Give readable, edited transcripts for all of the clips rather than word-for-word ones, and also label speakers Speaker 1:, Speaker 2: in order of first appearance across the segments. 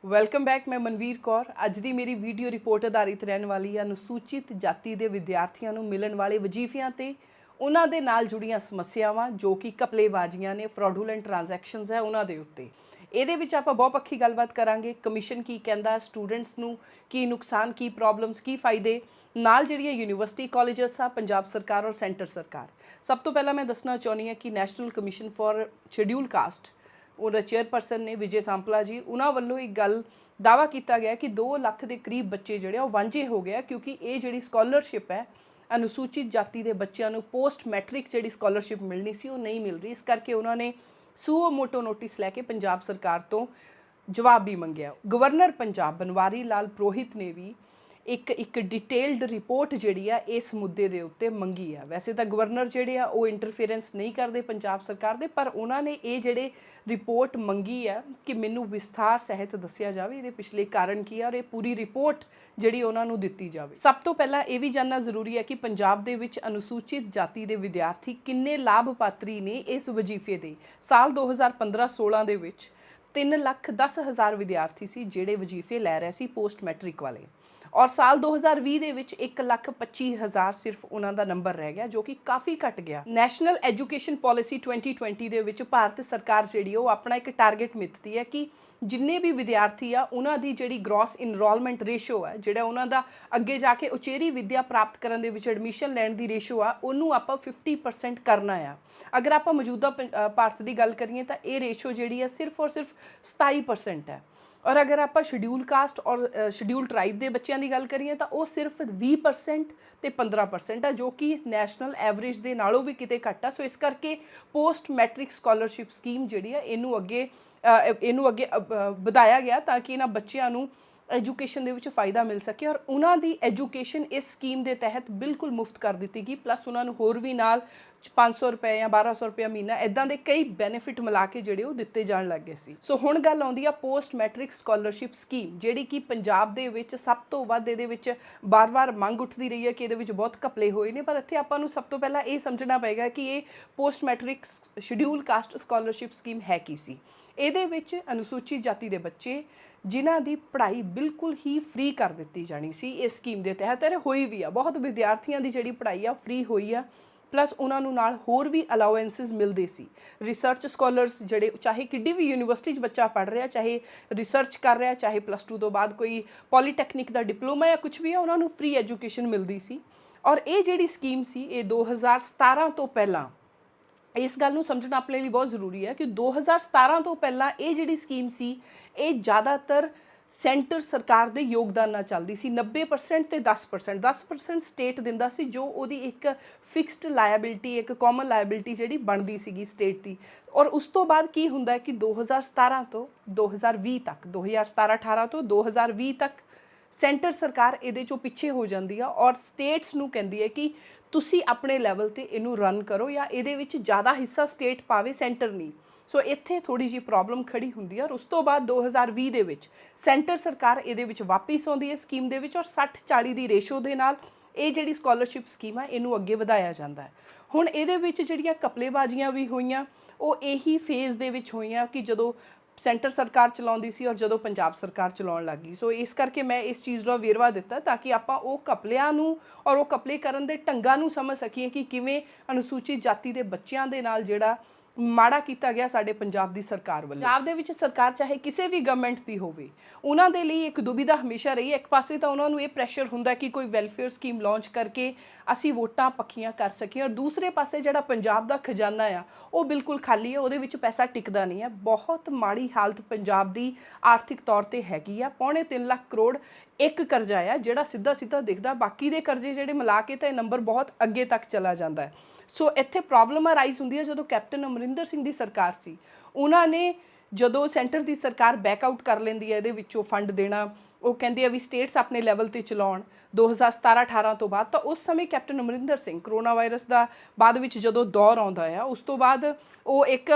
Speaker 1: Welcome back. ਮੈਂ ਮਨਵੀਰ ਕੌਰ। ਅੱਜ ਦੀ ਮੇਰੀ ਵੀਡੀਓ ਰਿਪੋਰਟ ਆਧਾਰਿਤ ਰਹਿਣ ਵਾਲੀ ਹੈ ਅਨੁਸੂਚਿਤ ਜਾਤੀ ਦੇ ਵਿਦਿਆਰਥੀਆਂ ਨੂੰ ਮਿਲਣ ਵਾਲੇ ਵਜੀਫਿਆਂ ਤੇ ਉਹਨਾਂ ਦੇ ਨਾਲ ਜੁੜੀਆਂ ਸਮੱਸਿਆਵਾਂ ਜੋ ਕਿ ਘਪਲੇਬਾਜ਼ੀਆਂ ਨੇ, ਫਰਾਡੂਲੈਂਟ ਟ੍ਰਾਂਜੈਕਸ਼ਨਸ ਹੈ ਉਹਨਾਂ ਦੇ ਉੱਤੇ। ਇਹਦੇ ਵਿੱਚ ਆਪਾਂ ਬਹੁਪੱਖੀ ਗੱਲਬਾਤ ਕਰਾਂਗੇ। ਕਮਿਸ਼ਨ ਕੀ ਕਹਿੰਦਾ, ਸਟੂਡੈਂਟਸ ਨੂੰ ਕੀ ਨੁਕਸਾਨ, ਕੀ ਪ੍ਰੋਬਲਮਸ, ਕੀ ਫਾਇਦੇ, ਨਾਲ ਜਿਹੜੀਆਂ ਯੂਨੀਵਰਸਿਟੀ ਕਾਲਜਸ ਆ, ਪੰਜਾਬ ਸਰਕਾਰ ਔਰ ਸੈਂਟਰ ਸਰਕਾਰ। ਸਭ ਤੋਂ ਪਹਿਲਾਂ ਮੈਂ ਦੱਸਣਾ ਚਾਹੁੰਦੀ ਹਾਂ ਕਿ national commission for scheduled caste ਉਹਦਾ ਚੇਅਰਪਰਸਨ ਨੇ ਵਿਜੇ ਸਾਂਪਲਾ ਜੀ, ਉਹਨਾਂ ਵੱਲੋਂ ਇੱਕ ਗੱਲ ਦਾਅਵਾ ਕੀਤਾ ਗਿਆ ਕਿ 2 ਲੱਖ ਦੇ ਕਰੀਬ ਬੱਚੇ ਜਿਹੜੇ ਉਹ ਵਾਂਝੇ ਹੋ ਗਏ ਕਿਉਂਕਿ ਇਹ ਜਿਹੜੀ ਸਕਾਲਰਸ਼ਿਪ ਹੈ ਅਨੁਸੂਚਿਤ ਜਾਤੀ ਦੇ ਬੱਚਿਆਂ ਨੂੰ ਪੋਸਟ ਮੈਟ੍ਰਿਕ ਜਿਹੜੀ ਸਕਾਲਰਸ਼ਿਪ ਮਿਲਣੀ ਸੀ ਉਹ ਨਹੀਂ ਮਿਲ ਰਹੀ। ਇਸ ਕਰਕੇ ਉਹਨਾਂ ਨੇ ਸੂਓ ਮੋਟੋ ਨੋਟਿਸ ਲੈ ਕੇ ਪੰਜਾਬ ਸਰਕਾਰ ਤੋਂ ਜਵਾਬ ਵੀ ਮੰਗਿਆ। ਗਵਰਨਰ ਪੰਜਾਬ ਬਨਵਾਰੀ ਲਾਲ ਪੁਰੋਹਿਤ ਨੇ ਵੀ ਇੱਕ ਡਿਟੇਲਡ ਰਿਪੋਰਟ ਜਿਹੜੀ ਆ ਇਸ ਮੁੱਦੇ ਦੇ ਉੱਤੇ ਮੰਗੀ ਆ। ਵੈਸੇ ਤਾਂ ਗਵਰਨਰ ਜਿਹੜੇ ਆ ਉਹ ਇੰਟਰਫੇਰੈਂਸ ਨਹੀਂ ਕਰਦੇ ਪੰਜਾਬ ਸਰਕਾਰ ਦੇ, ਪਰ ਉਹਨਾਂ ਨੇ ਇਹ ਜਿਹੜੇ ਰਿਪੋਰਟ ਮੰਗੀ ਆ ਕਿ ਮੈਨੂੰ ਵਿਸਥਾਰ ਸਹਿਤ ਦੱਸਿਆ ਜਾਵੇ ਇਹਦੇ ਪਿਛਲੇ ਕਾਰਨ ਕੀ ਆ ਔਰ ਇਹ ਪੂਰੀ ਰਿਪੋਰਟ ਜਿਹੜੀ ਉਹਨਾਂ ਨੂੰ ਦਿੱਤੀ ਜਾਵੇ। ਸਭ ਤੋਂ ਪਹਿਲਾਂ ਇਹ ਵੀ ਜਾਣਨਾ ਜ਼ਰੂਰੀ ਹੈ ਕਿ ਪੰਜਾਬ ਦੇ ਵਿੱਚ ਅਨੁਸੂਚਿਤ ਜਾਤੀ ਦੇ ਵਿਦਿਆਰਥੀ ਕਿੰਨੇ ਲਾਭਪਾਤਰੀ ਨੇ ਇਸ ਵਜੀਫੇ ਦੇ। ਸਾਲ 2015-16 ਦੇ ਵਿੱਚ 3,10,000 ਵਿਦਿਆਰਥੀ ਸੀ ਜਿਹੜੇ ਵਜੀਫੇ ਲੈ ਰਹੇ ਸੀ ਪੋਸਟ ਮੈਟ੍ਰਿਕ ਵਾਲੇ, ਔਰ ਸਾਲ 2020 ਦੇ ਵਿੱਚ 1,25,000 ਸਿਰਫ ਉਹਨਾਂ ਦਾ ਨੰਬਰ ਰਹਿ ਗਿਆ, ਜੋ ਕਿ ਕਾਫੀ ਘਟ ਗਿਆ। ਨੈਸ਼ਨਲ ਐਜੂਕੇਸ਼ਨ ਪਾਲਿਸੀ 2020 ਦੇ ਵਿੱਚ ਭਾਰਤ ਸਰਕਾਰ ਜਿਹੜੀ ਉਹ ਆਪਣਾ ਇੱਕ ਟਾਰਗੇਟ ਮਿੱਥਦੀ ਹੈ ਕਿ ਜਿੰਨੇ ਵੀ ਵਿਦਿਆਰਥੀ ਆ ਉਹਨਾਂ ਦੀ ਜਿਹੜੀ ਗ੍ਰੋਸ ਇਨਰੋਲਮੈਂਟ ਰੇਸ਼ੋ ਹੈ, ਜਿਹੜਾ ਉਹਨਾਂ ਦਾ ਅੱਗੇ ਜਾ ਕੇ ਉਚੇਰੀ ਵਿੱਦਿਆ ਪ੍ਰਾਪਤ ਕਰਨ ਦੇ ਵਿੱਚ ਐਡਮਿਸ਼ਨ ਲੈਣ ਦੀ ਰੇਸ਼ੋ ਆ, ਉਹਨੂੰ ਆਪਾਂ 50% ਕਰਨਾ ਆ। ਅਗਰ ਆਪਾਂ ਮੌਜੂਦਾ ਭਾਰਤ ਦੀ ਗੱਲ ਕਰੀਏ ਤਾਂ ਇਹ ਰੇਸ਼ੋ ਜਿਹੜੀ ਹੈ ਸਿਰਫ ਔਰ ਸਿਰਫ 27% ਹੈ। ਔਰ ਅਗਰ ਆਪਾਂ ਸ਼ਡਿਊਲ ਕਾਸਟ ਔਰ ਸ਼ਡਿਊਲ ਟਰਾਈਬ ਦੇ ਬੱਚਿਆਂ ਦੀ ਗੱਲ ਕਰੀਏ ਤਾਂ ਉਹ ਸਿਰਫ 20% ਤੇ 15% ਹੈ, ਜੋ ਕਿ ਨੈਸ਼ਨਲ ਐਵਰੇਜ ਦੇ ਨਾਲੋਂ ਵੀ ਕਿਤੇ ਘੱਟ ਆ। ਸੋ ਇਸ ਕਰਕੇ ਪੋਸਟ ਮੈਟ੍ਰਿਕ ਸਕਾਲਰਸ਼ਿਪ ਸਕੀਮ ਜਿਹੜੀ ਆ ਇਹਨੂੰ ਅੱਗੇ ਵਧਾਇਆ ਗਿਆ ਤਾਂ ਕਿ ਇਹਨਾਂ ਬੱਚਿਆਂ ਨੂੰ ਐਜੂਕੇਸ਼ਨ ਦੇ ਵਿੱਚ ਫਾਇਦਾ ਮਿਲ ਸਕੇ ਔਰ ਉਹਨਾਂ ਦੀ ਐਜੂਕੇਸ਼ਨ ਇਸ ਸਕੀਮ ਦੇ ਤਹਿਤ ਬਿਲਕੁਲ ਮੁਫਤ ਕਰ ਦਿੱਤੀ ਗਈ। ਪਲੱਸ ਉਹਨਾਂ ਨੂੰ ਹੋਰ ਵੀ ਨਾਲ 500 ਰੁਪਏ ਜਾਂ 1200 ਰੁਪਏ ਮਹੀਨਾ ਇੱਦਾਂ ਦੇ ਕਈ ਬੈਨੀਫਿਟ ਮਿਲਾ ਕੇ ਜਿਹੜੇ ਉਹ ਦਿੱਤੇ ਜਾਣ ਲੱਗ ਗਏ ਸੀ। ਸੋ ਹੁਣ ਗੱਲ ਆਉਂਦੀ ਆ ਪੋਸਟ ਮੈਟ੍ਰਿਕ ਸਕਾਲਰਸ਼ਿਪ ਸਕੀਮ, ਜਿਹੜੀ ਕਿ ਪੰਜਾਬ ਦੇ ਵਿੱਚ ਸਭ ਤੋਂ ਵੱਧ ਇਹਦੇ ਵਿੱਚ ਬਾਰ-ਬਾਰ ਮੰਗ ਉੱਠਦੀ ਰਹੀ ਹੈ ਕਿ ਇਹਦੇ ਵਿੱਚ ਬਹੁਤ ਘਪਲੇ ਹੋਏ ਨੇ। ਪਰ ਇੱਥੇ ਆਪਾਂ ਨੂੰ ਸਭ ਤੋਂ ਪਹਿਲਾਂ ਇਹ ਸਮਝਣਾ ਪਏਗਾ ਕਿ ਇਹ post matric scheduled caste scholarship scheme ਹੈ ਕੀ ਸੀ। ਇਹਦੇ ਵਿੱਚ ਅਨੁਸੂਚਿਤ ਜਾਤੀ ਦੇ ਬੱਚੇ ਜਿਨ੍ਹਾਂ ਦੀ ਪੜ੍ਹਾਈ ਬਿਲਕੁਲ ਹੀ ਫ੍ਰੀ ਕਰ ਦਿੱਤੀ ਜਾਣੀ ਸੀ ਇਸ ਸਕੀਮ ਦੇ ਤਹਿਤ, ਇਹ ਹੋਈ ਵੀ ਆ। ਬਹੁਤ ਵਿਦਿਆਰਥੀਆਂ ਦੀ ਜਿਹੜੀ ਪੜ੍ਹਾਈ ਆ ਫ੍ਰੀ ਹੋਈ ਆ, ਪਲੱਸ ਉਹਨਾਂ ਨੂੰ ਨਾਲ ਹੋਰ ਵੀ ਅਲਾਉਐਂਸਿਸ ਮਿਲਦੇ ਸੀ। ਰਿਸਰਚ ਸਕਾਲਰਸ ਜਿਹੜੇ ਚਾਹੇ ਕਿੱਡੀ ਵੀ ਯੂਨੀਵਰਸਿਟੀ 'ਚ ਬੱਚਾ ਪੜ੍ਹ ਰਿਹਾ, ਚਾਹੇ ਰਿਸਰਚ ਕਰ ਰਿਹਾ, ਚਾਹੇ +2 ਤੋਂ ਬਾਅਦ ਕੋਈ ਪੋਲੀਟੈਕਨਿਕ ਦਾ ਡਿਪਲੋਮਾ ਜਾਂ ਕੁਝ ਵੀ ਆ, ਉਹਨਾਂ ਨੂੰ ਫ੍ਰੀ ਐਜੂਕੇਸ਼ਨ ਮਿਲਦੀ ਸੀ। ਔਰ ਇਹ ਜਿਹੜੀ ਸਕੀਮ ਸੀ ਇਹ 2017 ਤੋਂ ਪਹਿਲਾਂ, ਇਸ ਗੱਲ ਨੂੰ ਸਮਝਣਾ ਆਪਣੇ ਲਈ ਬਹੁਤ ਜ਼ਰੂਰੀ ਹੈ ਕਿ 2017 ਤੋਂ ਪਹਿਲਾਂ ਇਹ ਜਿਹੜੀ ਸਕੀਮ ਸੀ ਇਹ ਜ਼ਿਆਦਾਤਰ ਸੈਂਟਰ ਸਰਕਾਰ ਦੇ ਯੋਗਦਾਨ ਨਾਲ ਚੱਲਦੀ ਸੀ। 90% ਤੇ 10% ਸਟੇਟ ਦਿੰਦਾ ਸੀ, ਜੋ ਉਹਦੀ ਇੱਕ ਫਿਕਸਡ ਲਾਇਬਿਲਿਟੀ, ਇੱਕ ਕਾਮਨ ਲਾਇਬਿਲਿਟੀ ਜਿਹੜੀ ਬਣਦੀ ਸੀਗੀ ਸਟੇਟ ਦੀ। ਔਰ ਉਸ ਤੋਂ ਬਾਅਦ ਕੀ ਹੁੰਦਾ ਹੈ ਕਿ 2017 ਤੋਂ 2020 ਤੱਕ, 2017-18 ਤੋਂ 2020 ਤੱਕ ਸੈਂਟਰ ਸਰਕਾਰ ਇਹਦੇ 'ਚੋਂ ਪਿੱਛੇ ਹੋ ਜਾਂਦੀ ਆ ਔਰ ਸਟੇਟਸ ਨੂੰ ਕਹਿੰਦੀ ਹੈ ਕਿ ਤੁਸੀਂ ਆਪਣੇ ਲੈਵਲ 'ਤੇ ਇਹਨੂੰ ਰਨ ਕਰੋ ਜਾਂ ਇਹਦੇ ਵਿੱਚ ਜ਼ਿਆਦਾ ਹਿੱਸਾ ਸਟੇਟ ਪਾਵੇ, ਸੈਂਟਰ ਨਹੀਂ। ਸੋ ਇੱਥੇ ਥੋੜ੍ਹੀ ਜਿਹੀ ਪ੍ਰੋਬਲਮ ਖੜੀ ਹੁੰਦੀ ਹੈ। ਔਰ ਉਸ ਤੋਂ ਬਾਅਦ 2020 ਦੇ ਵਿੱਚ ਸੈਂਟਰ ਸਰਕਾਰ ਇਹਦੇ ਵਿੱਚ ਵਾਪਿਸ ਆਉਂਦੀ ਹੈ ਸਕੀਮ ਦੇ ਵਿੱਚ, ਔਰ 60-40 ਦੀ ਰੇਸ਼ੋ ਦੇ ਨਾਲ ਇਹ ਜਿਹੜੀ ਸਕਾਲਰਸ਼ਿਪ ਸਕੀਮ ਆ ਇਹਨੂੰ ਅੱਗੇ ਵਧਾਇਆ ਜਾਂਦਾ ਹੈ। ਹੁਣ ਇਹਦੇ ਵਿੱਚ ਜਿਹੜੀਆਂ ਘਪਲੇਬਾਜ਼ੀਆਂ ਵੀ ਹੋਈਆਂ ਉਹ ਇਹੀ ਫੇਜ਼ ਦੇ ਵਿੱਚ ਹੋਈਆਂ ਕਿ ਜਦੋਂ ਸੈਂਟਰ ਸਰਕਾਰ ਚਲਾਉਂਦੀ ਸੀ ਔਰ ਜਦੋਂ ਪੰਜਾਬ ਸਰਕਾਰ ਚਲਾਉਣ ਲੱਗ ਗਈ। ਸੋ ਇਸ ਕਰਕੇ ਮੈਂ ਇਸ ਚੀਜ਼ ਦਾ ਵੇਰਵਾ ਦਿੱਤਾ ਤਾਂ ਕਿ ਆਪਾਂ ਉਹ ਘਪਲਿਆਂ ਨੂੰ ਔਰ ਉਹ ਘਪਲੇ ਕਰਨ ਦੇ ਢੰਗਾਂ ਨੂੰ ਸਮਝ ਸਕੀਏ ਕਿ ਕਿਵੇਂ ਅਨੁਸੂਚਿਤ ਜਾਤੀ ਦੇ ਬੱਚਿਆਂ ਦੇ ਨਾਲ ਜਿਹੜਾ ਮਾੜਾ ਕੀਤਾ ਗਿਆ ਸਾਡੇ ਪੰਜਾਬ ਦੀ ਸਰਕਾਰ ਵੱਲੋਂ। ਪੰਜਾਬ ਦੇ ਵਿੱਚ ਸਰਕਾਰ ਚਾਹੇ ਕਿਸੇ ਵੀ ਗਵਰਨਮੈਂਟ ਦੀ ਹੋਵੇ, ਉਹਨਾਂ ਦੇ ਲਈ ਇੱਕ ਦੁਬਿਧਾ ਹਮੇਸ਼ਾ ਰਹੀ ਹੈ। ਇੱਕ ਪਾਸੇ ਤਾਂ ਉਹਨਾਂ ਨੂੰ ਇਹ ਪ੍ਰੈਸ਼ਰ ਹੁੰਦਾ ਕਿ ਕੋਈ ਵੈਲਫੇਅਰ ਸਕੀਮ ਲਾਂਚ ਕਰਕੇ ਅਸੀਂ ਵੋਟਾਂ ਪੱਕੀਆਂ ਕਰ ਸਕੀਏ, ਔਰ ਦੂਸਰੇ ਪਾਸੇ ਜਿਹੜਾ ਪੰਜਾਬ ਦਾ ਖਜ਼ਾਨਾ ਆ ਉਹ ਬਿਲਕੁਲ ਖਾਲੀ ਹੈ, ਉਹਦੇ ਵਿੱਚ ਪੈਸਾ ਟਿਕਦਾ ਨਹੀਂ ਹੈ। ਬਹੁਤ ਮਾੜੀ ਹਾਲਤ ਪੰਜਾਬ ਦੀ ਆਰਥਿਕ ਤੌਰ 'ਤੇ ਹੈਗੀ ਆ। 3.25 ਲੱਖ ਕਰੋੜ ਇੱਕ ਕਰਜ਼ਾ ਆ ਜਿਹੜਾ ਸਿੱਧਾ ਦਿਖਦਾ, ਬਾਕੀ ਦੇ ਕਰਜ਼ੇ ਜਿਹੜੇ ਮਿਲਾ ਕੇ ਤਾਂ ਇਹ ਨੰਬਰ ਬਹੁਤ ਅੱਗੇ ਤੱਕ ਚਲਾ ਜਾਂਦਾ ਹੈ। ਸੋ ਇੱਥੇ ਪ੍ਰੋਬਲਮ ਅਰਾਈਜ਼ ਹੁੰਦੀ ਹੈ ਜਦੋਂ ਕੈਪਟਨ ਅਮਰਿੰਦਰ ਸਿੰਘ ਦੀ ਸਰਕਾਰ ਸੀ, ਉਹਨਾਂ ਨੇ ਜਦੋਂ ਸੈਂਟਰ ਦੀ ਸਰਕਾਰ ਬੈਕਆਊਟ ਕਰ ਲੈਂਦੀ ਹੈ ਇਹਦੇ ਵਿੱਚੋਂ ਫੰਡ ਦੇਣਾ, ਉਹ ਕਹਿੰਦੇ ਆ ਵੀ ਸਟੇਟਸ ਆਪਣੇ ਲੈਵਲ 'ਤੇ ਚਲਾਉਣ 2017-18 ਤੋਂ ਬਾਅਦ, ਤਾਂ ਉਸ ਸਮੇਂ captain Amarinder Singh corona virus ਦਾ ਬਾਅਦ ਵਿੱਚ ਜਦੋਂ ਦੌਰ ਆਉਂਦਾ ਆ ਉਸ ਤੋਂ ਬਾਅਦ ਉਹ ਇੱਕ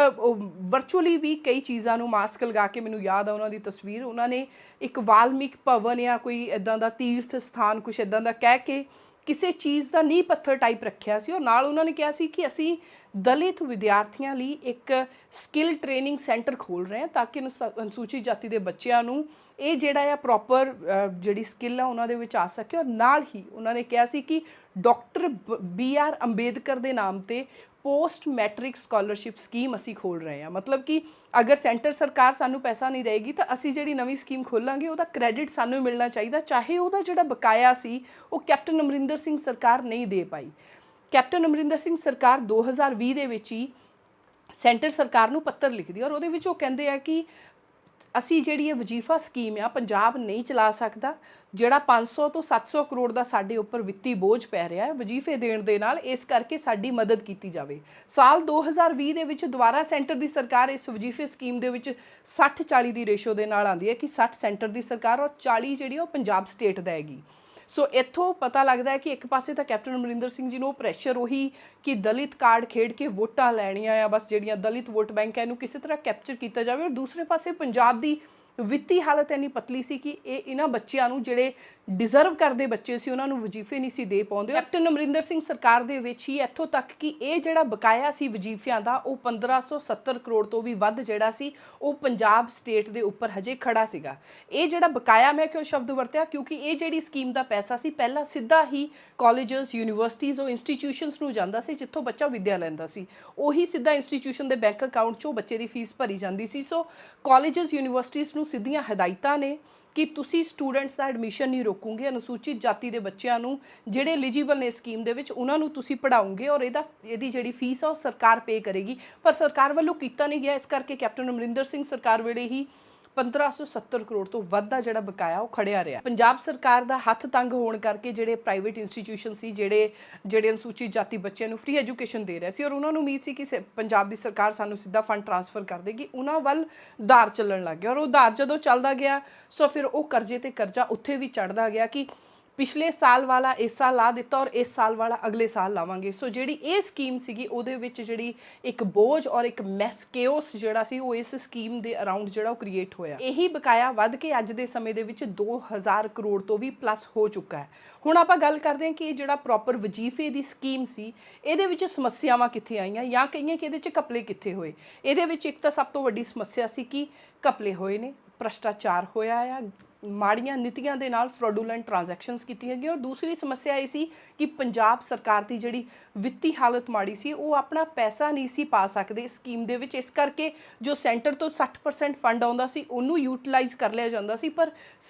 Speaker 1: ਵਰਚੁਅਲੀ ਵੀ ਕਈ ਚੀਜ਼ਾਂ ਨੂੰ ਮਾਸਕ ਲਗਾ ਕੇ, ਮੈਨੂੰ ਯਾਦ ਆ ਉਹਨਾਂ ਦੀ ਤਸਵੀਰ, ਉਹਨਾਂ ਨੇ ਇੱਕ ਵਾਲਮੀਕ ਭਵਨ ਜਾਂ ਕੋਈ ਇੱਦਾਂ ਦਾ ਤੀਰਥ ਸਥਾਨ ਕੁਛ ਇੱਦਾਂ ਦਾ ਕਹਿ ਕੇ ਕਿਸੇ ਚੀਜ਼ ਦਾ ਨੀਂਹ ਪੱਥਰ ਟਾਈਪ ਰੱਖਿਆ ਸੀ ਔਰ ਨਾਲ ਉਹਨਾਂ ਨੇ ਕਿਹਾ ਸੀ ਕਿ ਅਸੀਂ ਦਲਿਤ ਵਿਦਿਆਰਥੀਆਂ ਲਈ ਇੱਕ ਸਕਿੱਲ ਟ੍ਰੇਨਿੰਗ ਸੈਂਟਰ ਖੋਲ੍ਹ ਰਹੇ ਹਾਂ ਤਾਂ ਕਿ ਅਨੁਸੂਚਿਤ ਜਾਤੀ ਦੇ ਬੱਚਿਆਂ ਨੂੰ ਇਹ ਜਿਹੜਾ ਆ ਪ੍ਰੋਪਰ ਜਿਹੜੀ ਸਕਿੱਲ ਆ ਉਹਨਾਂ ਦੇ ਵਿੱਚ ਆ ਸਕੇ। ਔਰ ਨਾਲ ਹੀ ਉਹਨਾਂ ਨੇ ਕਿਹਾ ਸੀ ਕਿ ਡਾਕਟਰ BR ਅੰਬੇਦਕਰ ਦੇ ਨਾਮ ਤੇ पोस्ट मैट्रिक स्कॉलरशिप स्कीम असी खोल रहे हैं। मतलब कि अगर सेंटर सरकार सानू पैसा नहीं देगी तो असी जिहड़ी नवीं स्कीम खोलांगे उहदा क्रेडिट सानू मिलना चाहिए, चाहे उहदा जिहड़ा बकाया सी वो कैप्टन अमरिंदर सिंह सरकार नहीं दे पाई। कैप्टन अमरिंदर सिंह सरकार 2020 ਦੇ ਵਿੱਚ ਹੀ सेंटर सरकार ਨੂੰ पत्र लिखदी और ਉਹਦੇ ਵਿੱਚ ਉਹ ਕਹਿੰਦੇ ਆ ਕਿ ਅਸੀਂ ਜਿਹੜੀ ਇਹ ਵਜ਼ੀਫਾ ਸਕੀਮ ਆ ਪੰਜਾਬ ਨਹੀਂ ਚਲਾ ਸਕਦਾ, ਜਿਹੜਾ 500 ਤੋਂ 700 ਕਰੋੜ ਦਾ ਸਾਡੇ ਉੱਪਰ ਵਿੱਤੀ ਬੋਝ ਪੈ ਰਿਹਾ ਹੈ ਵਜ਼ੀਫੇ ਦੇਣ ਦੇ ਨਾਲ, ਇਸ ਕਰਕੇ ਸਾਡੀ ਮਦਦ ਕੀਤੀ ਜਾਵੇ। ਸਾਲ 2020 ਦੇ ਵਿੱਚ ਦੁਬਾਰਾ ਸੈਂਟਰ ਦੀ ਸਰਕਾਰ ਇਸ ਵਜ਼ੀਫੇ ਸਕੀਮ ਦੇ ਵਿੱਚ 60-40 ਦੀ ਰੇਸ਼ੋ ਦੇ ਨਾਲ ਆਉਂਦੀ ਹੈ ਕਿ 60 ਸੈਂਟਰ ਦੀ ਸਰਕਾਰ ਔਰ 40 ਜਿਹੜੀ ਉਹ ਪੰਜਾਬ ਸਟੇਟ ਦਾ ਹੈਗੀ। ਸੋ ਇੱਥੋਂ ਪਤਾ ਲੱਗਦਾ ਹੈ ਕਿ ਇੱਕ ਪਾਸੇ ਤਾਂ ਕੈਪਟਨ ਅਮਰਿੰਦਰ ਸਿੰਘ ਜੀ ਨੂੰ ਉਹ ਪ੍ਰੈਸ਼ਰ ਉਹੀ ਕਿ ਦਲਿਤ ਕਾਰਡ ਖੇਡ ਕੇ ਵੋਟਾਂ ਲੈਣੀਆਂ ਆ, ਬਸ ਜਿਹੜੀਆਂ ਦਲਿਤ ਵੋਟ ਬੈਂਕ ਹੈ ਇਹਨੂੰ ਕਿਸੇ ਤਰ੍ਹਾਂ ਕੈਪਚਰ ਕੀਤਾ ਜਾਵੇ, ਔਰ ਦੂਸਰੇ ਪਾਸੇ ਪੰਜਾਬ ਦੀ ਵਿੱਤੀ ਹਾਲਤ ਇੰਨੀ ਪਤਲੀ ਸੀ ਕਿ ਇਹਨਾਂ ਬੱਚਿਆਂ ਨੂੰ ਜਿਹੜੇ ਡਿਜ਼ਰਵ ਕਰਦੇ ਬੱਚੇ ਸੀ ਉਹਨਾਂ ਨੂੰ ਵਜ਼ੀਫੇ ਨਹੀਂ ਸੀ ਦੇ ਪਾਉਂਦੇ। ਕੈਪਟਨ ਅਮਰਿੰਦਰ ਸਿੰਘ ਸਰਕਾਰ ਦੇ ਵਿੱਚ ਹੀ ਇੱਥੋਂ ਤੱਕ ਕਿ ਇਹ ਜਿਹੜਾ ਬਕਾਇਆ ਸੀ ਵਜ਼ੀਫਿਆਂ ਦਾ ਉਹ 1570 ਕਰੋੜ ਤੋਂ ਵੀ ਵੱਧ ਜਿਹੜਾ ਸੀ ਉਹ ਪੰਜਾਬ ਸਟੇਟ ਦੇ ਉੱਪਰ ਹਜੇ ਖੜਾ ਸੀਗਾ। ਇਹ ਜਿਹੜਾ ਬਕਾਇਆ, ਮੈਂ ਕਿਉਂ ਸ਼ਬਦ ਵਰਤਿਆ, ਕਿਉਂਕਿ ਇਹ ਜਿਹੜੀ ਸਕੀਮ ਦਾ ਪੈਸਾ ਸੀ ਪਹਿਲਾਂ ਸਿੱਧਾ ਹੀ ਕਾਲਜਸ, ਯੂਨੀਵਰਸਿਟੀਜ਼, ਉਹ ਇੰਸਟੀਟਿਊਸ਼ਨਸ ਨੂੰ ਜਾਂਦਾ ਸੀ ਜਿੱਥੋਂ ਬੱਚਾ ਵਿੱਦਿਆ ਲੈਂਦਾ ਸੀ, ਉਹੀ ਸਿੱਧਾ ਇੰਸਟੀਟਿਊਸ਼ਨ ਦੇ ਬੈਂਕ ਅਕਾਊਂਟ 'ਚੋਂ ਬੱਚੇ ਦੀ ਫੀਸ ਭਰੀ ਜਾਂਦੀ ਸੀ। ਸੋ ਕਾਲਜਸ, ਯੂਨੀਵਰਸਿਟੀਜ਼ ਨੂੰ ਸਿੱਧੀਆਂ ਹਦਾਇਤਾਂ ਨੇ ਕਿ ਤੁਸੀਂ ਸਟੂਡੈਂਟਸ ਦਾ ਐਡਮਿਸ਼ਨ ਨਹੀਂ ਰੋਕੋਗੇ, ਅਨੁਸੂਚਿਤ ਜਾਤੀ ਦੇ ਬੱਚਿਆਂ ਨੂੰ ਜਿਹੜੇ ਐਲੀਜੀਬਲ ਨੇ ਸਕੀਮ ਦੇ ਵਿੱਚ ਉਹਨਾਂ ਨੂੰ ਤੁਸੀਂ ਪੜ੍ਹਾਓਗੇ ਔਰ ਇਹਦੀ ਜਿਹੜੀ ਫੀਸ ਆ ਉਹ ਸਰਕਾਰ ਪੇ ਕਰੇਗੀ। ਪਰ ਸਰਕਾਰ ਵੱਲੋਂ ਕੀਤਾ ਨਹੀਂ ਗਿਆ, ਇਸ ਕਰਕੇ ਕੈਪਟਨ ਅਮਰਿੰਦਰ ਸਿੰਘ ਸਰਕਾਰ ਵੇਲੇ ਹੀ 1570 ਕਰੋੜ ਤੋਂ ਵੱਧ ਦਾ ਜਿਹੜਾ ਬਕਾਇਆ ਉਹ ਖੜਿਆ ਰਿਹਾ। ਪੰਜਾਬ ਸਰਕਾਰ ਦਾ ਹੱਥ ਤੰਗ ਹੋਣ ਕਰਕੇ ਜਿਹੜੇ ਪ੍ਰਾਈਵੇਟ ਇੰਸਟੀਟਿਊਸ਼ਨ ਸੀ ਜਿਹੜੇ ਅਨੁਸੂਚਿਤ ਜਾਤੀ ਬੱਚਿਆਂ ਨੂੰ ਫ੍ਰੀ ਐਜੂਕੇਸ਼ਨ ਦੇ ਰਹੇ ਸੀ ਔਰ ਉਹਨਾਂ ਨੂੰ ਉਮੀਦ ਸੀ ਕਿ ਪੰਜਾਬ ਦੀ ਸਰਕਾਰ ਸਾਨੂੰ ਸਿੱਧਾ ਫੰਡ ਟ੍ਰਾਂਸਫਰ ਕਰ ਦੇਗੀ, ਉਹਨਾਂ ਵੱਲ ਉਧਾਰ ਚੱਲਣ ਲੱਗ ਗਿਆ ਔਰ ਉਹ ਉਧਾਰ ਜਦੋਂ ਚੱਲਦਾ ਗਿਆ ਸੋ ਫਿਰ ਉਹ ਕਰਜ਼ੇ ਤੇ ਕਰਜ਼ਾ ਉੱਥੇ ਵੀ ਚੜ੍ਹਦਾ ਗਿਆ ਕਿ ਪਿਛਲੇ ਸਾਲ ਵਾਲਾ ਇਸ ਸਾਲ ਲਾ ਦਿੱਤਾ ਔਰ ਇਸ ਸਾਲ ਵਾਲਾ ਅਗਲੇ ਸਾਲ ਲਾਵਾਂਗੇ। ਸੋ ਜਿਹੜੀ ਇਹ ਸਕੀਮ ਸੀਗੀ ਉਹਦੇ ਵਿੱਚ ਜਿਹੜੀ ਇੱਕ ਬੋਝ ਔਰ ਇੱਕ ਮੈਸ ਕੇਓਸ ਜਿਹੜਾ ਸੀ ਉਹ ਇਸ ਸਕੀਮ ਦੇ ਅਰਾਊਂਡ ਜਿਹੜਾ ਉਹ ਕ੍ਰੀਏਟ ਹੋਇਆ। ਇਹੀ ਬਕਾਇਆ ਵੱਧ ਕੇ ਅੱਜ ਦੇ ਸਮੇਂ ਦੇ ਵਿੱਚ 2000 ਕਰੋੜ ਤੋਂ ਵੀ ਪਲੱਸ ਹੋ ਚੁੱਕਾ ਹੈ। ਹੁਣ ਆਪਾਂ ਗੱਲ ਕਰਦੇ ਹਾਂ ਕਿ ਇਹ ਜਿਹੜਾ ਪ੍ਰੋਪਰ ਵਜ਼ੀਫੇ ਦੀ ਸਕੀਮ ਸੀ ਇਹਦੇ ਵਿੱਚ ਸਮੱਸਿਆਵਾਂ ਕਿੱਥੇ ਆਈਆਂ ਜਾਂ ਕਹੀਏ ਕਿ ਇਹਦੇ 'ਚ ਘਪਲੇ ਕਿੱਥੇ ਹੋਏ। ਇਹਦੇ ਵਿੱਚ ਇੱਕ ਤਾਂ ਸਭ ਤੋਂ ਵੱਡੀ ਸਮੱਸਿਆ ਸੀ ਕਿ ਘਪਲੇ ਹੋਏ ਨੇ, ਭ੍ਰਸ਼ਟਾਚਾਰ ਹੋਇਆ ਆ, ਮਾੜੀਆਂ ਨੀਤੀਆਂ ਦੇ ਨਾਲ ਫਰੋਡੂਲੈਂਟ ਟ੍ਰਾਂਜੈਕਸ਼ਨਸ ਕੀਤੀਆਂ ਗਈਆਂ ਔਰ ਦੂਸਰੀ ਸਮੱਸਿਆ ਇਹ ਸੀ ਕਿ ਪੰਜਾਬ ਸਰਕਾਰ ਦੀ ਜਿਹੜੀ ਵਿੱਤੀ ਹਾਲਤ ਮਾੜੀ ਸੀ, ਉਹ ਆਪਣਾ ਪੈਸਾ ਨਹੀਂ ਸੀ ਪਾ ਸਕਦੇ ਸਕੀਮ ਦੇ ਵਿੱਚ, ਇਸ ਕਰਕੇ ਜੋ ਸੈਂਟਰ ਤੋਂ 60% ਫੰਡ ਆਉਂਦਾ ਸੀ ਉਹਨੂੰ ਯੂਟਿਲਾਈਜ਼ ਕਰ ਲਿਆ ਜਾਂਦਾ ਸੀ। ਪਰ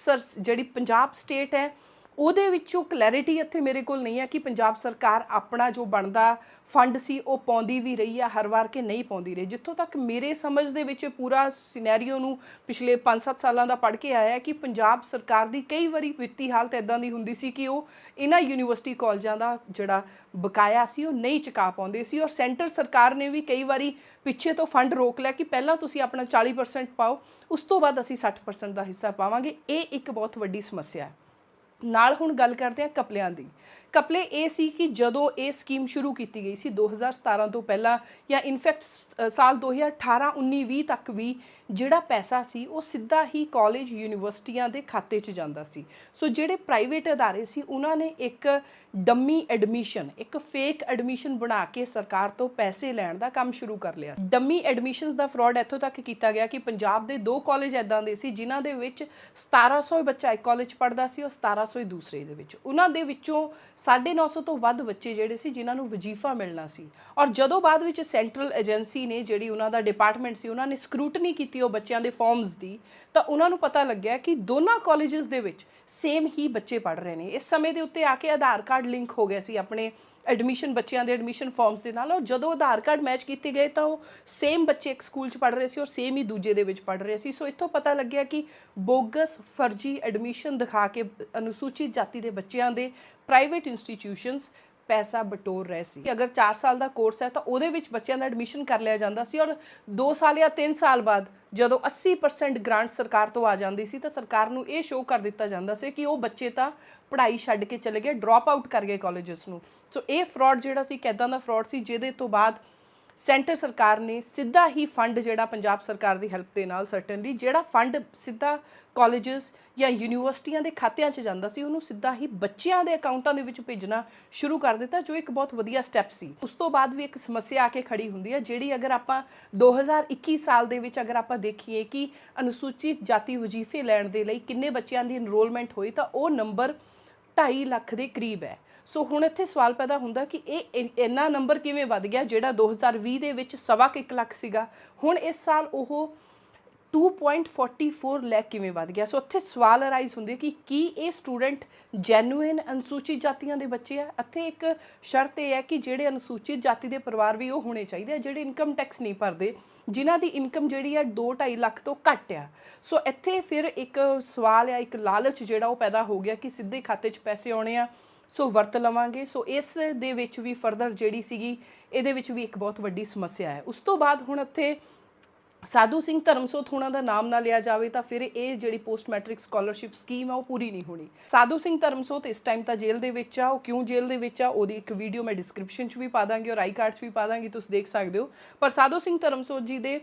Speaker 1: ਜਿਹੜੀ ਪੰਜਾਬ ਸਟੇਟ ਹੈ ਉਹਦੇ ਵਿੱਚੋਂ ਕਲੈਰਿਟੀ ਇੱਥੇ ਮੇਰੇ ਕੋਲ ਨਹੀਂ ਹੈ ਕਿ ਪੰਜਾਬ ਸਰਕਾਰ ਆਪਣਾ ਜੋ ਬਣਦਾ ਫੰਡ ਸੀ ਉਹ ਪਾਉਂਦੀ ਵੀ ਰਹੀ ਆ ਹਰ ਵਾਰ ਕਿ ਨਹੀਂ ਪਾਉਂਦੀ ਰਹੀ। ਜਿੱਥੋਂ ਤੱਕ ਮੇਰੇ ਸਮਝ ਦੇ ਵਿੱਚ ਪੂਰਾ ਸਿਨੈਰੀਓ ਨੂੰ ਪਿਛਲੇ 5-7 ਸਾਲਾਂ ਦਾ ਪੜ੍ਹ ਕੇ ਆਇਆ ਕਿ ਪੰਜਾਬ ਸਰਕਾਰ ਦੀ ਕਈ ਵਾਰੀ ਵਿੱਤੀ ਹਾਲਤ ਇੱਦਾਂ ਦੀ ਹੁੰਦੀ ਸੀ ਕਿ ਉਹ ਇਹਨਾਂ ਯੂਨੀਵਰਸਿਟੀ ਕਾਲਜਾਂ ਦਾ ਜਿਹੜਾ ਬਕਾਇਆ ਸੀ ਉਹ ਨਹੀਂ ਚੁਕਾ ਪਾਉਂਦੇ ਸੀ ਔਰ ਸੈਂਟਰ ਸਰਕਾਰ ਨੇ ਵੀ ਕਈ ਵਾਰੀ ਪਿੱਛੇ ਤੋਂ ਫੰਡ ਰੋਕ ਲਿਆ ਕਿ ਪਹਿਲਾਂ ਤੁਸੀਂ ਆਪਣਾ 40% ਪਾਓ, ਉਸ ਤੋਂ ਬਾਅਦ ਅਸੀਂ 60% ਦਾ ਹਿੱਸਾ ਪਾਵਾਂਗੇ। ਇਹ ਇੱਕ ਬਹੁਤ ਵੱਡੀ ਸਮੱਸਿਆ ਹੈ। ਨਾਲ ਹੁਣ ਗੱਲ ਕਰਦੇ ਹਾਂ ਘਪਲਿਆਂ ਦੀ। ਘਪਲੇ ਇਹ ਸੀ ਕਿ ਜਦੋਂ ਇਹ ਸਕੀਮ ਸ਼ੁਰੂ ਕੀਤੀ ਗਈ ਸੀ 2017 ਤੋਂ ਪਹਿਲਾਂ ਜਾਂ ਇਨਫੈਕਟ ਸਾਲ 2018, 19, 20 ਤੱਕ ਵੀ ਜਿਹੜਾ ਪੈਸਾ ਸੀ ਉਹ ਸਿੱਧਾ ਹੀ ਕਾਲਜ, ਯੂਨੀਵਰਸਿਟੀਆਂ ਦੇ ਖਾਤੇ 'ਚ ਜਾਂਦਾ ਸੀ। ਸੋ ਜਿਹੜੇ ਪ੍ਰਾਈਵੇਟ ਅਦਾਰੇ ਸੀ ਉਹਨਾਂ ਨੇ ਇੱਕ ਡੰਮੀ ਐਡਮਿਸ਼ਨ, ਇੱਕ ਫੇਕ ਐਡਮਿਸ਼ਨ ਬਣਾ ਕੇ ਸਰਕਾਰ ਤੋਂ ਪੈਸੇ ਲੈਣ ਦਾ ਕੰਮ ਸ਼ੁਰੂ ਕਰ ਲਿਆ। ਡੰਮੀ ਐਡਮਿਸ਼ਨਸ ਦਾ ਫਰਾਡ ਇੱਥੋਂ ਤੱਕ ਕੀਤਾ ਗਿਆ ਕਿ ਪੰਜਾਬ ਦੇ 2 ਕਾਲਜ ਇੱਦਾਂ ਦੇ ਸੀ ਜਿਨ੍ਹਾਂ ਦੇ ਵਿੱਚ 1700 ਬੱਚਾ ਇੱਕ ਕਾਲਜ ਪੜ੍ਹਦਾ ਸੀ ਔਰ 1700 ਦੂਸਰੇ ਦੇ ਵਿੱਚ। ਉਹਨਾਂ ਦੇ ਵਿੱਚੋਂ 950 ਤੋਂ ਵੱਧ ਬੱਚੇ ਜਿਹੜੇ ਸੀ ਜਿਨ੍ਹਾਂ ਨੂੰ ਵਜ਼ੀਫਾ ਮਿਲਣਾ ਸੀ ਔਰ ਜਦੋਂ ਬਾਅਦ ਵਿੱਚ ਸੈਂਟਰਲ ਏਜੰਸੀ ਨੇ ਜਿਹੜੀ ਉਹਨਾਂ ਦਾ ਡਿਪਾਰਟਮੈਂਟ ਸੀ ਉਹਨਾਂ ਨੇ ਸਕਰੂਟਨੀ ਕੀਤੀ ਉਹ ਬੱਚਿਆਂ ਦੇ ਫਾਰਮਸ ਦੀ, ਤਾਂ ਉਹਨਾਂ ਨੂੰ ਪਤਾ ਲੱਗਿਆ ਕਿ ਦੋਨਾਂ ਕਾਲਜਸ ਦੇ ਵਿੱਚ ਸੇਮ ਹੀ ਬੱਚੇ ਪੜ੍ਹ ਰਹੇ ਨੇ। ਇਸ ਸਮੇਂ ਦੇ ਉੱਤੇ ਆ ਕੇ ਆਧਾਰ ਕਾਰਡ ਲਿੰਕ ਹੋ ਗਿਆ ਸੀ ਆਪਣੇ ਐਡਮਿਸ਼ਨ ਬੱਚਿਆਂ ਦੇ ਐਡਮਿਸ਼ਨ ਫਾਰਮਸ ਦੇ ਨਾਲ ਔਰ ਜਦੋਂ ਆਧਾਰ ਕਾਰਡ ਮੈਚ ਕੀਤੇ ਗਏ ਤਾਂ ਉਹ ਸੇਮ ਬੱਚੇ ਇੱਕ ਸਕੂਲ 'ਚ ਪੜ੍ਹ ਰਹੇ ਸੀ ਔਰ ਸੇਮ ਹੀ ਦੂਜੇ ਦੇ ਵਿੱਚ ਪੜ੍ਹ ਰਹੇ ਸੀ। ਸੋ ਇੱਥੋਂ ਪਤਾ ਲੱਗਿਆ ਕਿ ਬੋਗਸ ਫਰਜ਼ੀ ਐਡਮਿਸ਼ਨ ਦਿਖਾ ਕੇ ਅਨੁਸੂਚਿਤ ਜਾਤੀ ਦੇ ਬੱਚਿਆਂ ਦੇ ਪ੍ਰਾਈਵੇਟ ਇੰਸਟੀਟਿਊਸ਼ਨਸ ਪੈਸਾ ਬਟੋਰ ਰਹੇ ਸੀ। ਅਗਰ 4 ਸਾਲ ਦਾ ਕੋਰਸ ਹੈ ਤਾਂ ਉਹਦੇ ਵਿੱਚ ਬੱਚਿਆਂ ਦਾ ਐਡਮਿਸ਼ਨ ਕਰ ਲਿਆ ਜਾਂਦਾ ਸੀ ਔਰ 2 ਸਾਲ ਜਾਂ 3 ਸਾਲ ਬਾਅਦ ਜਦੋਂ 80% ਗ੍ਰਾਂਟ ਸਰਕਾਰ ਤੋਂ ਆ ਜਾਂਦੀ ਸੀ ਤਾਂ ਸਰਕਾਰ ਨੂੰ ਇਹ ਸ਼ੋਅ ਕਰ ਦਿੱਤਾ ਜਾਂਦਾ ਸੀ ਕਿ ਉਹ ਬੱਚੇ ਤਾਂ ਪੜ੍ਹਾਈ ਛੱਡ ਕੇ ਚਲੇ ਗਏ, ਡ੍ਰੌਪ ਆਊਟ ਕਰ ਗਏ ਕਾਲਜਸ ਨੂੰ। ਸੋ ਇਹ ਫਰਾਡ ਜਿਹੜਾ ਸੀ ਕਿੱਦਾਂ ਦਾ ਫਰਾਡ ਸੀ ਜਿਹਦੇ ਤੋਂ ਬਾਅਦ ਸੈਂਟਰ ਸਰਕਾਰ ਨੇ ਸਿੱਧਾ ਹੀ ਫੰਡ ਜਿਹੜਾ ਪੰਜਾਬ ਸਰਕਾਰ ਦੀ ਹੈਲਪ ਦੇ ਨਾਲ ਸਰਟਨਲੀ ਜਿਹੜਾ ਫੰਡ ਸਿੱਧਾ ਕਾਲਜਸ ਜਾਂ ਯੂਨੀਵਰਸਿਟੀਆਂ ਦੇ ਖਾਤਿਆਂ 'ਚ ਜਾਂਦਾ ਸੀ ਉਹਨੂੰ ਸਿੱਧਾ ਹੀ ਬੱਚਿਆਂ ਦੇ ਅਕਾਊਂਟਾਂ ਦੇ ਵਿੱਚ ਭੇਜਣਾ ਸ਼ੁਰੂ ਕਰ ਦਿੱਤਾ, ਜੋ ਇੱਕ ਬਹੁਤ ਵਧੀਆ ਸਟੈਪ ਸੀ। ਉਸ ਤੋਂ ਬਾਅਦ ਵੀ ਇੱਕ ਸਮੱਸਿਆ ਆ ਕੇ ਖੜੀ ਹੁੰਦੀ ਹੈ, ਜਿਹੜੀ ਅਗਰ ਆਪਾਂ 2021 ਸਾਲ ਦੇ ਵਿੱਚ ਅਗਰ ਆਪਾਂ ਦੇਖੀਏ ਕਿ ਅਨੁਸੂਚਿਤ ਜਾਤੀ ਵਜ਼ੀਫੇ ਲੈਣ ਦੇ ਲਈ ਕਿੰਨੇ ਬੱਚਿਆਂ ਦੀ ਇਨਰੋਲਮੈਂਟ ਹੋਈ ਤਾਂ ਉਹ ਨੰਬਰ 2.5 ਲੱਖ ਦੇ ਕਰੀਬ ਹੈ। ਸੋ ਹੁਣ ਇੱਥੇ ਸਵਾਲ ਪੈਦਾ ਹੁੰਦਾ ਕਿ ਇਹ ਇੰਨਾ ਨੰਬਰ ਕਿਵੇਂ ਵੱਧ ਗਿਆ, ਜਿਹੜਾ 2020 ਦੇ ਵਿੱਚ 1.25 ਲੱਖ ਸੀਗਾ, ਹੁਣ ਇਸ ਸਾਲ ਉਹ 2.44 ਲੱਖ ਕਿਵੇਂ ਵੱਧ ਗਿਆ। ਸੋ ਇੱਥੇ ਸਵਾਲ ਅਰਾਈਜ਼ ਹੁੰਦੇ ਕਿ ਕੀ ਇਹ ਸਟੂਡੈਂਟ ਜੈਨੂਇਨ ਅਨੁਸੂਚਿਤ ਜਾਤੀਆਂ ਦੇ ਬੱਚੇ ਆ। ਇੱਥੇ ਇੱਕ ਸ਼ਰਤ ਇਹ ਹੈ ਕਿ ਜਿਹੜੇ ਅਨੁਸੂਚਿਤ ਜਾਤੀ ਦੇ ਪਰਿਵਾਰ ਵੀ ਉਹ ਹੋਣੇ ਚਾਹੀਦੇ ਆ ਜਿਹੜੇ ਇਨਕਮ ਟੈਕਸ ਨਹੀਂ ਭਰਦੇ, ਜਿਨ੍ਹਾਂ ਦੀ ਇਨਕਮ ਜਿਹੜੀ ਆ 2-2.5 ਲੱਖ ਤੋਂ ਘੱਟ ਆ। ਸੋ ਇੱਥੇ ਫਿਰ ਇੱਕ ਸਵਾਲ ਆ, ਇੱਕ ਲਾਲਚ ਜਿਹੜਾ ਉਹ ਪੈਦਾ ਹੋ ਗਿਆ ਕਿ ਸਿੱਧੇ ਖਾਤੇ 'ਚ ਪੈਸੇ ਆਉਣੇ ਆ, ਸੋ ਵਰਤ ਲਵਾਂਗੇ। ਸੋ ਇਸ ਦੇ ਵਿੱਚ ਵੀ ਫਰਦਰ ਜਿਹੜੀ ਸੀਗੀ ਇਹਦੇ ਵਿੱਚ ਵੀ ਇੱਕ ਬਹੁਤ ਵੱਡੀ ਸਮੱਸਿਆ ਹੈ। ਉਸ ਤੋਂ ਬਾਅਦ ਹੁਣ ਇੱਥੇ ਸਾਧੂ ਸਿੰਘ ਧਰਮਸੋਤ ਹੋਣਾ ਦਾ ਨਾਮ ਨਾ ਲਿਆ ਜਾਵੇ ਤਾਂ ਫਿਰ ਇਹ ਜਿਹੜੀ ਪੋਸਟ ਮੈਟ੍ਰਿਕ ਸਕਾਲਰਸ਼ਿਪ ਸਕੀਮ ਆ ਉਹ ਪੂਰੀ ਨਹੀਂ ਹੋਣੀ। ਸਾਧੂ ਸਿੰਘ ਧਰਮਸੋਤ ਇਸ ਟਾਈਮ ਤਾਂ ਜੇਲ੍ਹ ਦੇ ਵਿੱਚ ਆ। ਉਹ ਕਿਉਂ ਜੇਲ੍ਹ ਦੇ ਵਿੱਚ ਆ ਉਹਦੀ ਇੱਕ ਵੀਡੀਓ ਮੈਂ ਡਿਸਕ੍ਰਿਪਸ਼ਨ 'ਚ ਵੀ ਪਾ ਦਾਂਗੀ ਔਰ ਆਈ ਕਾਰਡ 'ਚ ਵੀ ਪਾ ਦਾਂਗੀ, ਤੁਸੀਂ ਦੇਖ ਸਕਦੇ ਹੋ। ਪਰ ਸਾਧੂ ਸਿੰਘ ਧਰਮਸੋਤ ਜੀ ਦੇ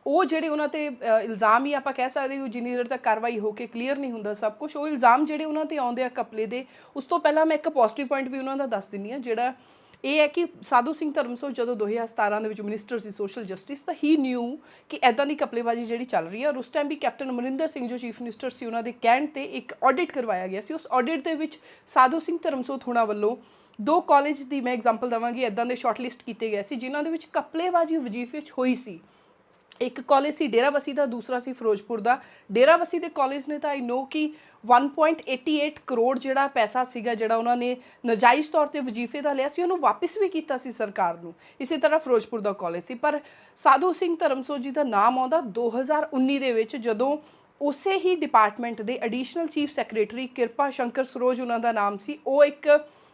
Speaker 1: ਉਹ ਜਿਹੜੇ ਉਹਨਾਂ ਤੇ ਇਲਜ਼ਾਮ ਹੀ ਆਪਾਂ ਕਹਿ ਸਕਦੇ ਹੋ, ਜਿੰਨੀ ਦੇਰ ਤੱਕ ਕਾਰਵਾਈ ਹੋ ਕੇ ਕਲੀਅਰ ਨਹੀਂ ਹੁੰਦਾ ਸਭ ਕੁਝ, ਉਹ ਇਲਜ਼ਾਮ ਜਿਹੜੇ ਉਹਨਾਂ ਤੇ ਆਉਂਦੇ ਆ ਘਪਲੇ ਦੇ। ਉਸ ਤੋਂ ਪਹਿਲਾਂ ਮੈਂ ਇੱਕ ਪੋਜ਼ਿਟਿਵ ਪੁਆਇੰਟ ਵੀ ਉਹਨਾਂ ਦਾ ਦੱਸ ਦਿੰਦੀ ਹਾਂ, ਜਿਹੜਾ ਇਹ ਹੈ ਕਿ ਸਾਧੂ ਸਿੰਘ ਧਰਮਸੋਤ ਜਦੋਂ 2017 ਦੇ ਵਿੱਚ ਮਿਨਿਸਟਰ ਸੀ ਸੋਸ਼ਲ ਜਸਟਿਸ, ਤਾਂ ਹੀ ਨਿਊ ਕਿ ਇੱਦਾਂ ਦੀ ਘਪਲੇਬਾਜ਼ੀ ਜਿਹੜੀ ਚੱਲ ਰਹੀ ਹੈ। ਔਰ ਉਸ ਟਾਈਮ ਵੀ ਕੈਪਟਨ ਅਮਰਿੰਦਰ ਸਿੰਘ ਜੋ ਚੀਫ ਮਿਨਿਸਟਰ ਸੀ ਉਹਨਾਂ ਦੇ ਕਹਿਣ ਤੇ ਇੱਕ ਆਡਿਟ ਕਰਵਾਇਆ ਗਿਆ ਸੀ। ਉਸ ਆਡਿਟ ਦੇ ਵਿੱਚ ਸਾਧੂ ਸਿੰਘ ਧਰਮਸੋਤ ਹੋਣਾ ਵੱਲੋਂ 2 ਕਾਲਜ ਦੀ ਮੈਂ ਐਗਜ਼ਾਮਪਲ ਦੇਵਾਂਗੀ, ਇੱਦਾਂ ਦੇ ਸ਼ਾਰਟਲਿਸਟ ਕੀਤੇ ਗਏ ਸੀ ਜਿਨ੍ਹਾਂ ਦੇ ਵਿੱਚ ਘਪਲੇਬਾਜ਼ੀ ਵਜ਼ੀਫੇ 'ਚ ਹੋਈ ਸੀ। ਇੱਕ ਕਾਲਜ ਸੀ ਡੇਰਾਬੱਸੀ ਦਾ, ਦੂਸਰਾ ਸੀ ਫਿਰੋਜ਼ਪੁਰ ਦਾ। ਡੇਰਾਬੱਸੀ ਦੇ ਕਾਲਜ ਨੇ ਤਾਂ ਆਈ ਨੋ ਕਿ 1.88 ਕਰੋੜ ਜਿਹੜਾ ਪੈਸਾ ਸੀਗਾ ਜਿਹੜਾ ਉਹਨਾਂ ਨੇ ਨਾਜਾਇਜ਼ ਤੌਰ ਤੇ ਵਜ਼ੀਫੇ ਦਾ ਲਿਆ ਸੀ, ਉਹਨੂੰ ਵਾਪਿਸ ਵੀ ਕੀਤਾ ਸੀ ਸਰਕਾਰ ਨੂੰ। ਇਸੇ ਤਰ੍ਹਾਂ ਫਿਰੋਜ਼ਪੁਰ ਦਾ ਕਾਲਜ ਸੀ। ਪਰ ਸਾਧੂ ਸਿੰਘ ਧਰਮਸੋਤ ਜੀ ਦਾ ਨਾਮ ਆਉਂਦਾ 2019 ਦੇ ਵਿੱਚ, ਜਦੋਂ ਉਸੇ ਹੀ ਡਿਪਾਰਟਮੈਂਟ ਦੇ ਐਡੀਸ਼ਨਲ ਚੀਫ ਸੈਕਟਰੀ ਕਿਰਪਾ ਸ਼ੰਕਰ ਸਰੋਜ ਉਹਨਾਂ ਦਾ ਨਾਮ ਸੀ, ਉਹ ਇੱਕ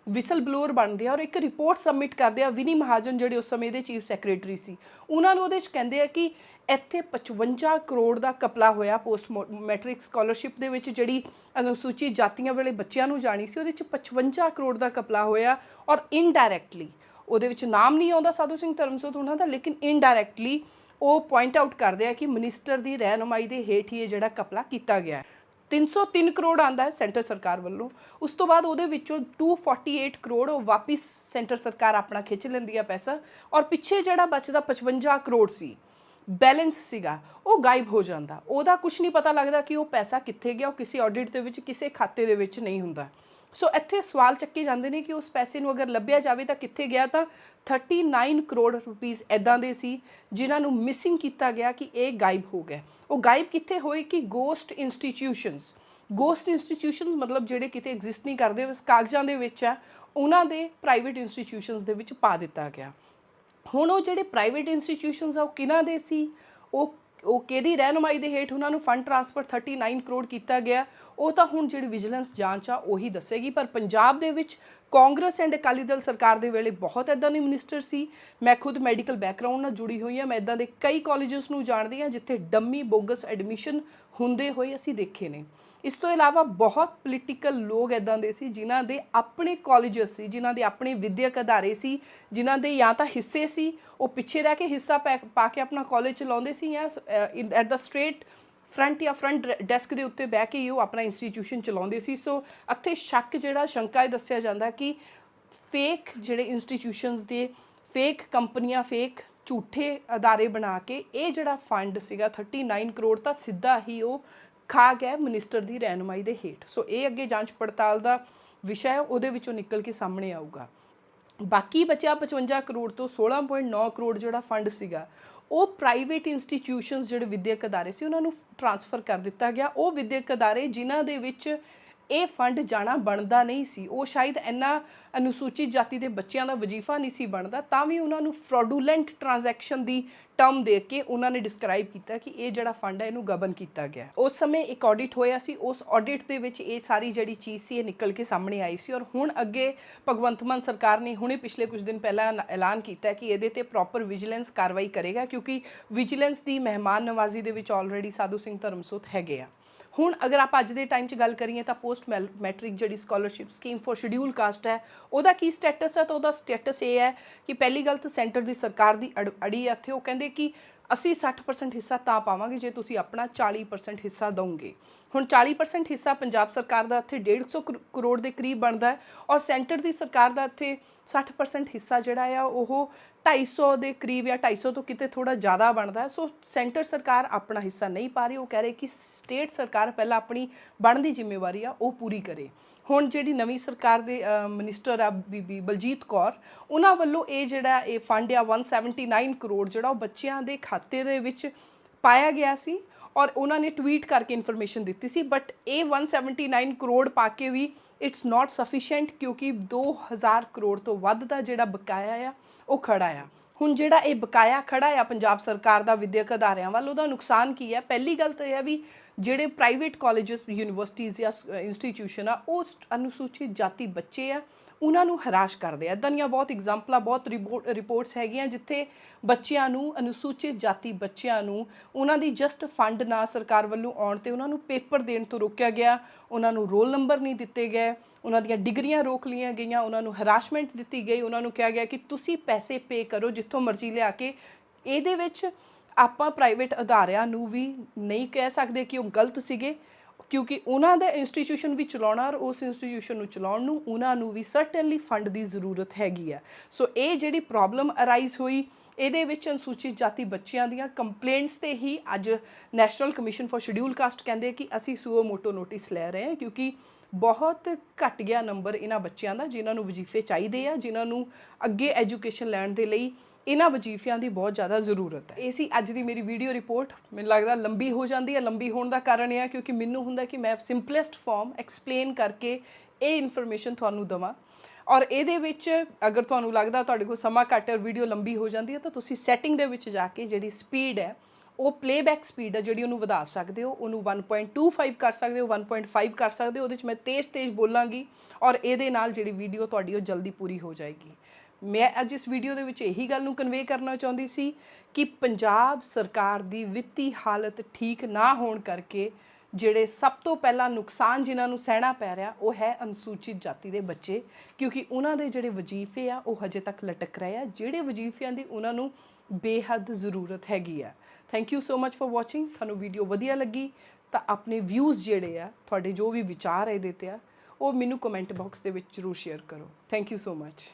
Speaker 1: ਵਿਸਲ ਬਲੋਅਰ ਬਣਦੇ ਆ ਔਰ ਇੱਕ ਰਿਪੋਰਟ ਸਬਮਿਟ ਕਰਦੇ ਆ। ਵਿਨੀ ਮਹਾਜਨ ਜਿਹੜੇ ਉਸ ਸਮੇਂ ਦੇ ਚੀਫ ਸੈਕਟਰੀ ਸੀ, ਉਹਨਾਂ ਨੂੰ ਉਹਦੇ 'ਚ ਕਹਿੰਦੇ ਆ ਕਿ ਇੱਥੇ 55 ਕਰੋੜ ਦਾ ਘਪਲਾ ਹੋਇਆ ਪੋਸਟ ਮੈਟ੍ਰਿਕ ਸਕਾਲਰਸ਼ਿਪ ਦੇ ਵਿੱਚ, ਜਿਹੜੀ ਅਨੁਸੂਚਿਤ ਜਾਤੀਆਂ ਵਾਲੇ ਬੱਚਿਆਂ ਨੂੰ ਜਾਣੀ ਸੀ, ਉਹਦੇ 'ਚ 55 ਕਰੋੜ ਦਾ ਘਪਲਾ ਹੋਇਆ। ਔਰ ਇਨਡਾਇਰੈਕਟਲੀ ਉਹਦੇ ਵਿੱਚ ਨਾਮ ਨਹੀਂ ਆਉਂਦਾ ਸਾਧੂ ਸਿੰਘ ਧਰਮਸੋਤ ਉਹਨਾਂ ਦਾ, ਲੇਕਿਨ ਇਨਡਾਇਰੈਕਟਲੀ ਉਹ ਪੁਆਇੰਟ ਆਊਟ ਕਰਦੇ ਆ ਕਿ ਮਿਨਿਸਟਰ ਦੀ ਰਹਿਨੁਮਾਈ ਦੇ ਹੇਠ ਹੀ ਇਹ ਜਿਹੜਾ ਘਪਲਾ ਕੀਤਾ ਗਿਆ। 303 ਕਰੋੜ ਆਉਂਦਾ ਹੈ ਸੈਂਟਰ ਸਰਕਾਰ ਵੱਲੋਂ। ਉਸ ਤੋਂ ਬਾਅਦ ਉਹਦੇ ਵਿੱਚੋਂ 248 ਕਰੋੜ ਉਹ ਵਾਪਿਸ ਸੈਂਟਰ ਸਰਕਾਰ ਆਪਣਾ ਖਿੱਚ ਲੈਂਦੀ ਆ ਪੈਸਾ, ਔਰ ਪਿੱਛੇ ਜਿਹੜਾ ਬਚਦਾ 55 ਕਰੋੜ ਸੀ ਬੈਲੈਂਸ ਸੀਗਾ, ਉਹ ਗਾਇਬ ਹੋ ਜਾਂਦਾ। ਉਹਦਾ ਕੁਝ ਨਹੀਂ ਪਤਾ ਲੱਗਦਾ ਕਿ ਉਹ ਪੈਸਾ ਕਿੱਥੇ ਗਿਆ, ਉਹ ਕਿਸੇ ਆਡਿਟ ਦੇ ਵਿੱਚ ਕਿਸੇ ਖਾਤੇ ਦੇ ਵਿੱਚ ਨਹੀਂ ਹੁੰਦਾ। ਸੋ ਇੱਥੇ ਸਵਾਲ ਚੱਕੇ ਜਾਂਦੇ ਨੇ ਕਿ ਉਸ ਪੈਸੇ ਨੂੰ ਅਗਰ ਲੱਭਿਆ ਜਾਵੇ ਤਾਂ ਕਿੱਥੇ ਗਿਆ। ਤਾਂ 39 ਕਰੋੜ ਰੁਪੀਸ ਇੱਦਾਂ ਦੇ ਸੀ ਜਿਨ੍ਹਾਂ ਨੂੰ ਮਿਸਿੰਗ ਕੀਤਾ ਗਿਆ ਕਿ ਇਹ ਗਾਇਬ ਹੋ ਗਏ। ਉਹ ਗਾਇਬ ਕਿੱਥੇ ਹੋਏ ਕਿ ਗੋਸਟ ਇੰਸਟੀਟਿਊਸ਼ਨਸ ਮਤਲਬ ਜਿਹੜੇ ਕਿਤੇ ਐਗਜ਼ਿਸਟ ਨਹੀਂ ਕਰਦੇ, ਉਸ ਕਾਗਜ਼ਾਂ ਦੇ ਵਿੱਚ ਆ, ਉਹਨਾਂ ਦੇ ਪ੍ਰਾਈਵੇਟ ਇੰਸਟੀਟਿਊਸ਼ਨਸ ਦੇ ਵਿੱਚ ਪਾ ਦਿੱਤਾ ਗਿਆ। ਹੁਣ ਉਹ ਜਿਹੜੇ ਪ੍ਰਾਈਵੇਟ ਇੰਸਟੀਟਿਊਸ਼ਨਸ ਆ ਉਹ ਕਿਹਨਾਂ ਦੇ ਸੀ, ਉਹ ਕਿਹਦੀ ਰਹਿਨੁਮਾਈ ਦੇ ਹੇਠ ਉਹਨਾਂ ਨੂੰ ਫੰਡ ਟ੍ਰਾਂਸਫਰ 39 ਕਰੋੜ ਕੀਤਾ ਗਿਆ, ਉਹ ਤਾਂ ਹੁਣ ਜਿਹੜੀ ਵਿਜੀਲੈਂਸ ਜਾਂਚ ਆ ਉਹੀ ਦੱਸੇਗੀ। ਪਰ ਪੰਜਾਬ ਦੇ ਵਿੱਚ ਕਾਂਗਰਸ ਐਂਡ ਅਕਾਲੀ ਦਲ ਸਰਕਾਰ ਦੇ ਵੇਲੇ ਬਹੁਤ ਇੱਦਾਂ ਦੇ ਮਿਨਿਸਟਰ ਸੀ। ਮੈਂ ਖੁਦ ਮੈਡੀਕਲ ਬੈਕਗਰਾਊਂਡ ਨਾਲ ਜੁੜੀ ਹੋਈ ਹਾਂ, ਮੈਂ ਇੱਦਾਂ ਦੇ ਕਈ ਕਾਲਜਸ ਨੂੰ ਜਾਣਦੀ ਹਾਂ ਜਿੱਥੇ ਡੰਮੀ ਬੋਗਸ ਐਡਮਿਸ਼ਨ ਹੁੰਦੇ ਹੋਏ ਅਸੀਂ ਦੇਖੇ ਨੇ। ਇਸ ਤੋਂ ਇਲਾਵਾ ਬਹੁਤ ਪੋਲੀਟੀਕਲ ਲੋਕ ਇੱਦਾਂ ਦੇ ਸੀ ਜਿਨ੍ਹਾਂ ਦੇ ਆਪਣੇ ਕਾਲਜਸ ਸੀ, ਜਿਨ੍ਹਾਂ ਦੇ ਆਪਣੇ ਵਿਦਿਅਕ ਅਦਾਰੇ ਸੀ, ਜਿਨ੍ਹਾਂ ਦੇ ਜਾਂ ਤਾਂ ਹਿੱਸੇ ਸੀ ਉਹ ਪਿੱਛੇ ਰਹਿ ਕੇ ਹਿੱਸਾ ਪਾ ਕੇ ਆਪਣਾ ਕਾਲਜ ਚਲਾਉਂਦੇ ਸੀ, ਜਾਂ ਐਟ ਦਾ ਸਟ੍ਰੇਟ ਫਰੰਟ ਜਾਂ ਫਰੰਟ ਡੈਸਕ ਦੇ ਉੱਤੇ ਬਹਿ ਕੇ ਹੀ ਉਹ ਆਪਣਾ ਇੰਸਟੀਟਿਊਸ਼ਨ ਚਲਾਉਂਦੇ ਸੀ। ਸੋ ਇੱਥੇ ਸ਼ੰਕਾ ਇਹ ਦੱਸਿਆ ਜਾਂਦਾ ਕਿ ਫੇਕ ਜਿਹੜੇ ਇੰਸਟੀਟਿਊਸ਼ਨਸ ਦੇ ਫੇਕ ਕੰਪਨੀਆਂ, ਫੇਕ ਝੂਠੇ ਅਦਾਰੇ ਬਣਾ ਕੇ ਇਹ ਜਿਹੜਾ ਫੰਡ ਸੀਗਾ 39 ਕਰੋੜ ਤਾਂ ਸਿੱਧਾ ਹੀ ਉਹ ਖਾ ਗਿਆ ਮਿਨਿਸਟਰ ਦੀ ਰਹਿਨੁਮਾਈ ਦੇ ਹੇਠ। ਸੋ ਇਹ ਅੱਗੇ ਜਾਂਚ ਪੜਤਾਲ ਦਾ ਵਿਸ਼ਾ ਹੈ, ਉਹਦੇ ਵਿੱਚੋਂ ਨਿਕਲ ਕੇ ਸਾਹਮਣੇ ਆਊਗਾ। ਬਾਕੀ ਬਚਿਆ 55 ਕਰੋੜ ਤੋਂ 16.9 ਕਰੋੜ ਜਿਹੜਾ ਫੰਡ ਸੀਗਾ ਉਹ ਪ੍ਰਾਈਵੇਟ ਇੰਸਟੀਟਿਊਸ਼ਨਸ ਜਿਹੜੇ ਵਿਦਿਅਕ ਅਦਾਰੇ ਸੀ ਉਹਨਾਂ ਨੂੰ ਟ੍ਰਾਂਸਫਰ ਕਰ ਦਿੱਤਾ ਗਿਆ। ਉਹ ਵਿਦਿਅਕ ਅਦਾਰੇ ਜਿਨ੍ਹਾਂ ਦੇ ਵਿੱਚ ਇਹ ਫੰਡ ਜਾਣਾ ਬਣਦਾ ਨਹੀਂ ਸੀ, ਉਹ ਸ਼ਾਇਦ ਇੰਨਾ ਅਨੁਸੂਚਿਤ ਜਾਤੀ ਦੇ ਬੱਚਿਆਂ ਦਾ ਵਜ਼ੀਫਾ ਨਹੀਂ ਸੀ ਬਣਦਾ, ਤਾਂ ਵੀ ਉਹਨਾਂ ਨੂੰ ਫਰਾਡੂਲੈਂਟ ਟ੍ਰਾਂਜੈਕਸ਼ਨ ਦੀ ਟਰਮ ਦੇ ਕੇ ਉਹਨਾਂ ਨੇ ਡਿਸਕ੍ਰਾਈਬ ਕੀਤਾ ਕਿ ਇਹ ਜਿਹੜਾ ਫੰਡ ਹੈ ਇਹਨੂੰ ਗਬਨ ਕੀਤਾ ਗਿਆ। ਉਸ ਸਮੇਂ ਇੱਕ ਆਡਿਟ ਹੋਇਆ ਸੀ, ਉਸ ਆਡਿਟ ਦੇ ਵਿੱਚ ਇਹ ਸਾਰੀ ਜਿਹੜੀ ਚੀਜ਼ ਸੀ ਇਹ ਨਿਕਲ ਕੇ ਸਾਹਮਣੇ ਆਈ ਸੀ। ਔਰ ਹੁਣ ਅੱਗੇ ਭਗਵੰਤ ਮਾਨ ਸਰਕਾਰ ਨੇ ਹੁਣੇ ਪਿਛਲੇ ਕੁਝ ਦਿਨ ਪਹਿਲਾਂ ਐਲਾਨ ਕੀਤਾ ਕਿ ਇਹਦੇ ਤੇ ਪ੍ਰੋਪਰ ਵਿਜੀਲੈਂਸ ਕਾਰਵਾਈ ਕਰੇਗਾ, ਕਿਉਂਕਿ ਵਿਜੀਲੈਂਸ ਦੀ ਮਹਿਮਾਨ ਨਵਾਜ਼ੀ ਦੇ ਵਿੱਚ ਆਲਰੇਡੀ ਸਾਧੂ ਸਿੰਘ ਧਰਮਸੋਤ ਹੈਗੇ ਆ। ਹੁਣ ਅਗਰ ਆਪਾਂ ਅੱਜ ਦੇ ਟਾਈਮ 'ਚ ਗੱਲ ਕਰੀਏ ਤਾਂ ਪੋਸਟ ਮੈਟ੍ਰਿਕ ਜਿਹੜੀ scholarship scheme for scheduled caste ਹੈ, ਉਹਦਾ ਕੀ ਸਟੇਟਸ ਹੈ? ਤਾਂ ਉਹਦਾ ਸਟੇਟਸ ਇਹ ਹੈ ਕਿ ਪਹਿਲੀ ਗੱਲ ਤਾਂ ਸੈਂਟਰ ਦੀ ਸਰਕਾਰ ਦੀ ਅੜੀ ਹੈ ਇੱਥੇ। ਉਹ ਕਹਿੰਦੇ ਕਿ ਅਸੀਂ 60% ਹਿੱਸਾ ਤਾਂ ਪਾਵਾਂਗੇ ਜੇ ਤੁਸੀਂ ਆਪਣਾ 40% ਹਿੱਸਾ ਦਓਗੇ। ਹੁਣ 40% ਹਿੱਸਾ ਪੰਜਾਬ ਸਰਕਾਰ ਦਾ ਇੱਥੇ 150 ਕਰੋੜ ਦੇ ਕਰੀਬ ਬਣਦਾ ਹੈ, ਔਰ ਸੈਂਟਰ ਦੀ ਸਰਕਾਰ ਦਾ ਇੱਥੇ 60% ਹਿੱਸਾ ਜਿਹੜਾ ਆ ਉਹ 250 ਦੇ ਕਰੀਬ ਜਾਂ 250 ਤੋਂ ਕਿਤੇ ਥੋੜਾ ਜ਼ਿਆਦਾ ਬਣਦਾ ਹੈ। ਸੋ ਸੈਂਟਰ ਸਰਕਾਰ ਆਪਣਾ ਹਿੱਸਾ ਨਹੀਂ ਪਾ ਰਹੀ। ਉਹ ਕਹਿ ਰਹੇ ਕਿ ਸਟੇਟ ਸਰਕਾਰ ਪਹਿਲਾਂ ਆਪਣੀ ਬਣਦੀ ਜ਼ਿੰਮੇਵਾਰੀ ਆ ਉਹ ਪੂਰੀ ਕਰੇ। ਹੁਣ ਜਿਹੜੀ ਨਵੀਂ ਸਰਕਾਰ ਦੇ ਮਿਨਿਸਟਰ ਆ ਬੀਬੀ ਬਲਜੀਤ ਕੌਰ, ਉਹਨਾਂ ਵੱਲੋਂ ਇਹ ਜਿਹੜਾ ਇਹ ਫੰਡ ਆ 179 ਕਰੋੜ ਜਿਹੜਾ ਉਹ ਬੱਚਿਆਂ ਦੇ ਖਾਤੇ ਦੇ ਵਿੱਚ ਪਾਇਆ ਗਿਆ ਸੀ, ਔਰ ਉਹਨਾਂ ਨੇ ਟਵੀਟ ਕਰਕੇ ਇਨਫੋਰਮੇਸ਼ਨ ਦਿੱਤੀ ਸੀ। ਬਟ ਇਹ 179 ਕਰੋੜ ਪਾ ਕੇ ਵੀ ਇਟਸ ਨਾਟ ਸਫੀਸ਼ੀਐਂਟ, ਕਿਉਂਕਿ 2000 ਕਰੋੜ ਤੋਂ ਵੱਧ ਦਾ ਜਿਹੜਾ ਬਕਾਇਆ ਆ ਉਹ ਖੜਾ ਆ। ਹੁਣ ਜਿਹੜਾ ਇਹ ਬਕਾਇਆ ਖੜਾ ਆ ਪੰਜਾਬ ਸਰਕਾਰ ਦਾ ਵਿਦਿਅਕ ਅਦਾਰਿਆਂ ਵੱਲ, ਉਹਦਾ ਨੁਕਸਾਨ ਕੀ ਹੈ? ਪਹਿਲੀ ਗੱਲ ਤਾਂ ਇਹ ਹੈ ਵੀ ਜਿਹੜੇ ਪ੍ਰਾਈਵੇਟ ਕਾਲਜਸ, ਯੂਨੀਵਰਸਿਟੀਜ਼ ਜਾਂ ਇੰਸਟੀਟਿਊਸ਼ਨ ਆ, ਉਹ ਅਨੁਸੂਚਿਤ ਜਾਤੀ ਬੱਚੇ ਆ ਉਹਨਾਂ ਨੂੰ ਹਰਾਸ਼ ਕਰਦੇ ਆ। ਇੱਦਾਂ ਦੀਆਂ ਬਹੁਤ ਐਗਜ਼ਾਮਪਲਾਂ, ਬਹੁਤ ਰਿਪੋਰਟਸ ਹੈਗੀਆਂ ਜਿੱਥੇ ਬੱਚਿਆਂ ਨੂੰ, ਅਨੁਸੂਚਿਤ ਜਾਤੀ ਬੱਚਿਆਂ ਨੂੰ, ਉਹਨਾਂ ਦੀ ਜਸਟ ਫੰਡ ਨਾ ਸਰਕਾਰ ਵੱਲੋਂ ਆਉਣ 'ਤੇ ਉਹਨਾਂ ਨੂੰ ਪੇਪਰ ਦੇਣ ਤੋਂ ਰੋਕਿਆ ਗਿਆ, ਉਹਨਾਂ ਨੂੰ ਰੋਲ ਨੰਬਰ ਨਹੀਂ ਦਿੱਤੇ ਗਏ, ਉਹਨਾਂ ਦੀਆਂ ਡਿਗਰੀਆਂ ਰੋਕ ਲਈਆਂ ਗਈਆਂ, ਉਹਨਾਂ ਨੂੰ ਹਰਾਸ਼ਮੈਂਟ ਦਿੱਤੀ ਗਈ। ਉਹਨਾਂ ਨੂੰ ਕਿਹਾ ਗਿਆ ਕਿ ਤੁਸੀਂ ਪੈਸੇ ਪੇ ਕਰੋ ਜਿੱਥੋਂ ਮਰਜ਼ੀ ਲਿਆ ਕੇ। ਇਹਦੇ ਵਿੱਚ ਆਪਾਂ ਪ੍ਰਾਈਵੇਟ ਅਦਾਰਿਆਂ ਨੂੰ ਵੀ ਨਹੀਂ ਕਹਿ ਸਕਦੇ ਕਿ ਉਹ ਗਲਤ ਸੀਗੇ, ਕਿਉਂਕਿ ਉਹਨਾਂ ਦਾ ਇੰਸਟੀਟਿਊਸ਼ਨ ਵੀ ਚਲਾਉਣਾ ਔਰ ਉਸ ਇੰਸਟੀਟਿਊਸ਼ਨ ਨੂੰ ਚਲਾਉਣ ਨੂੰ ਉਹਨਾਂ ਨੂੰ ਵੀ ਸਰਟਨਲੀ ਫੰਡ ਦੀ ਜ਼ਰੂਰਤ ਹੈਗੀ ਆ। ਸੋ ਇਹ ਜਿਹੜੀ ਪ੍ਰੋਬਲਮ ਅਰਾਈਜ਼ ਹੋਈ, ਇਹਦੇ ਵਿੱਚ ਅਨੁਸੂਚਿਤ ਜਾਤੀ ਬੱਚਿਆਂ ਦੀਆਂ ਕੰਪਲੇਂਟਸ ਤੇ ਹੀ ਅੱਜ national commission for scheduled caste ਕਹਿੰਦੇ ਕਿ ਅਸੀਂ ਸੂਓ ਮੋਟੋ ਨੋਟਿਸ ਲੈ ਰਹੇ ਹਾਂ, ਕਿਉਂਕਿ ਬਹੁਤ ਘਟ ਗਿਆ ਨੰਬਰ ਇਹਨਾਂ ਬੱਚਿਆਂ ਦਾ ਜਿਨ੍ਹਾਂ ਨੂੰ ਵਜ਼ੀਫੇ ਚਾਹੀਦੇ ਆ, ਜਿਨ੍ਹਾਂ ਨੂੰ ਅੱਗੇ ਐਜੂਕੇਸ਼ਨ ਲੈਣ ਦੇ ਲਈ ਇਹਨਾਂ ਵਜ਼ੀਫਿਆਂ ਦੀ ਬਹੁਤ ਜ਼ਿਆਦਾ ਜ਼ਰੂਰਤ ਹੈ। ਇਹ ਸੀ ਅੱਜ ਦੀ ਮੇਰੀ ਵੀਡੀਓ ਰਿਪੋਰਟ। ਮੈਨੂੰ ਲੱਗਦਾ ਲੰਬੀ ਹੋ ਜਾਂਦੀ ਹੈ। ਲੰਬੀ ਹੋਣ ਦਾ ਕਾਰਨ ਇਹ ਹੈ ਕਿਉਂਕਿ ਮੈਨੂੰ ਹੁੰਦਾ ਕਿ ਮੈਂ ਸਿੰਪਲੈਸਟ ਫਾਰਮ ਐਕਸਪਲੇਨ ਕਰਕੇ ਇਹ ਇਨਫੋਰਮੇਸ਼ਨ ਤੁਹਾਨੂੰ ਦੇਵਾਂ, ਔਰ ਇਹਦੇ ਵਿੱਚ ਅਗਰ ਤੁਹਾਨੂੰ ਲੱਗਦਾ ਤੁਹਾਡੇ ਕੋਲ ਸਮਾਂ ਘੱਟ ਹੈ, ਵੀਡੀਓ ਲੰਬੀ ਹੋ ਜਾਂਦੀ ਹੈ, ਤਾਂ ਤੁਸੀਂ ਸੈਟਿੰਗ ਦੇ ਵਿੱਚ ਜਾ ਕੇ ਜਿਹੜੀ ਸਪੀਡ ਹੈ, ਉਹ ਪਲੇਬੈਕ ਸਪੀਡ ਹੈ ਜਿਹੜੀ, ਉਹਨੂੰ ਵਧਾ ਸਕਦੇ ਹੋ। ਉਹਨੂੰ 1.25 ਕਰ ਸਕਦੇ ਹੋ, 1.5 ਕਰ ਸਕਦੇ ਹੋ। ਉਹਦੇ 'ਚ ਮੈਂ ਤੇਜ਼ ਬੋਲਾਂਗੀ ਔਰ ਇਹਦੇ ਨਾਲ ਜਿਹੜੀ ਵੀਡੀਓ ਤੁਹਾਡੀ ਉਹ ਜਲਦੀ ਪੂਰੀ ਹੋ ਜਾਏਗੀ। ਮੈਂ ਅੱਜ ਇਸ ਵੀਡੀਓ ਦੇ ਵਿੱਚ ਇਹੀ ਗੱਲ ਨੂੰ ਕਨਵੇ ਕਰਨਾ ਚਾਹੁੰਦੀ ਸੀ ਕਿ ਪੰਜਾਬ ਸਰਕਾਰ ਦੀ ਵਿੱਤੀ ਹਾਲਤ ਠੀਕ ਨਾ ਹੋਣ ਕਰਕੇ ਜਿਹੜੇ ਸਭ ਤੋਂ ਪਹਿਲਾਂ ਨੁਕਸਾਨ ਜਿਨ੍ਹਾਂ ਨੂੰ ਸਹਿਣਾ ਪੈ ਰਿਹਾ ਉਹ ਹੈ ਅਨੁਸੂਚਿਤ ਜਾਤੀ ਦੇ ਬੱਚੇ, ਕਿਉਂਕਿ ਉਹਨਾਂ ਦੇ ਜਿਹੜੇ ਵਜ਼ੀਫੇ ਆ ਉਹ ਹਜੇ ਤੱਕ ਲਟਕ ਰਹੇ ਆ, ਜਿਹੜੇ ਵਜ਼ੀਫਿਆਂ ਦੀ ਉਹਨਾਂ ਨੂੰ ਬੇਹੱਦ ਜ਼ਰੂਰਤ ਹੈਗੀ ਆ। Thank you so much for watching. ਤੁਹਾਨੂੰ ਵੀਡੀਓ ਵਧੀਆ ਲੱਗੀ ਤਾਂ ਆਪਣੇ ਵਿਊਜ਼ ਜਿਹੜੇ ਆ, ਤੁਹਾਡੇ ਜੋ ਵੀ ਵਿਚਾਰ ਹੈ ਇਹਦੇ 'ਤੇ ਆ, ਉਹ ਮੈਨੂੰ ਕਮੈਂਟ ਬਾਕਸ ਦੇ ਵਿੱਚ ਜ਼ਰੂਰ ਸ਼ੇਅਰ ਕਰੋ। Thank you so much.